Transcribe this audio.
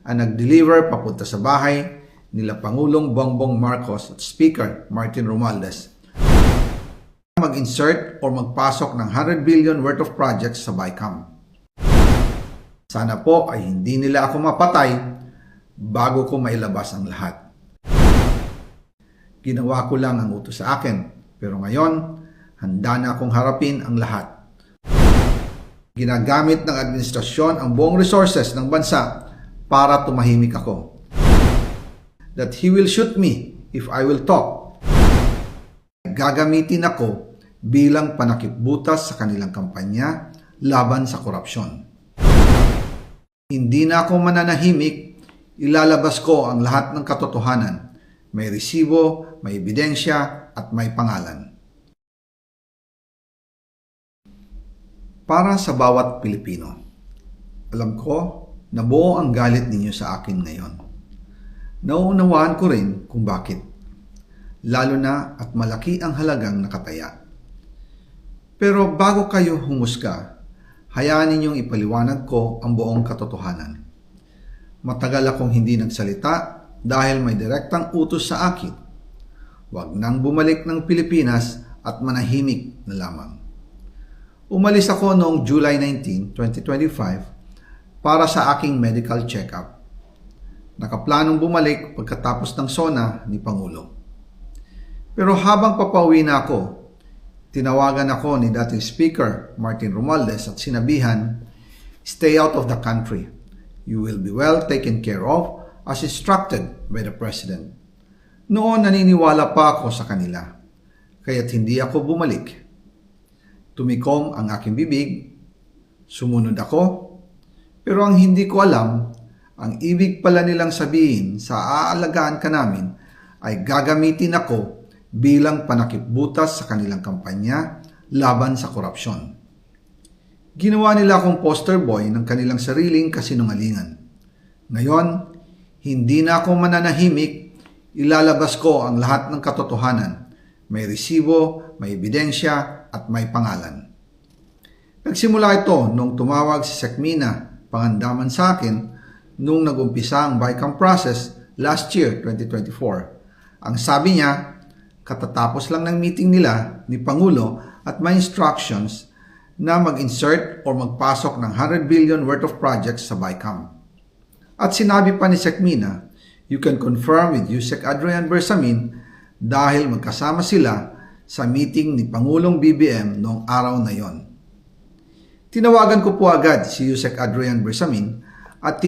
ang nag-deliver papunta sa bahay nila Pangulong Bongbong Marcos at Speaker Martin Romualdez mag-insert o magpasok ng 100 billion worth of projects sa BICAM. Sana po ay hindi nila ako mapatay bago ko mailabas ang lahat. Ginawa ko lang ang utos sa akin, pero ngayon, handa na akong harapin ang lahat. Ginagamit ng administrasyon ang buong resources ng bansa para tumahimik ako. That he will shoot me if I will talk. Gagamitin ako bilang panakipbutas sa kanilang kampanya laban sa korupsyon. Hindi na ako mananahimik, ilalabas ko ang lahat ng katotohanan. May resibo, may ebidensya, at may pangalan. Para sa bawat Pilipino, alam ko na buo ang galit ninyo sa akin ngayon. Nauunawaan ko rin kung bakit, lalo na at malaki ang halagang nakataya. Pero bago kayo humusga, hayaan ninyong ipaliwanag ko ang buong katotohanan. Matagal akong hindi nagsalita dahil may direktang utos sa akin. Huwag nang bumalik ng Pilipinas at manahimik na lamang. Umalis ako noong July 19, 2025 para sa aking medical check-up. Nakaplanong bumalik pagkatapos ng SONA ni Pangulo. Pero habang papauwi na ako, tinawagan ako ni dating Speaker Martin Romualdez at sinabihan, "Stay out of the country. You will be well taken care of as instructed by the President." Noon naniniwala pa ako sa kanila, kaya't hindi ako bumalik. Tumikom ang aking bibig, sumunod ako, pero ang hindi ko alam, ang ibig pala nilang sabihin sa aalagaan ka namin ay gagamitin ako bilang panakipbutas sa kanilang kampanya laban sa korupsyon. Ginawa nila akong poster boy ng kanilang sariling kasinungalingan. Ngayon, hindi na ako mananahimik, ilalabas ko ang lahat ng katotohanan. May resibo, may ebidensya, at may pangalan. Nagsimula ito nung tumawag si Sekmina Pangandaman sa akin nung nag-umpisa ang BICAM process last year, 2024. Ang sabi niya, katatapos lang ng meeting nila ni Pangulo at may instructions na mag-insert o magpasok ng 100 billion worth of projects sa BICAM. At sinabi pa ni Sekmina, you can confirm with Yusek Adrian Bersamin dahil magkasama sila sa meeting ni Pangulong BBM noong araw na yon. Tinawagan ko po agad si Yusek Adrian Bersamin at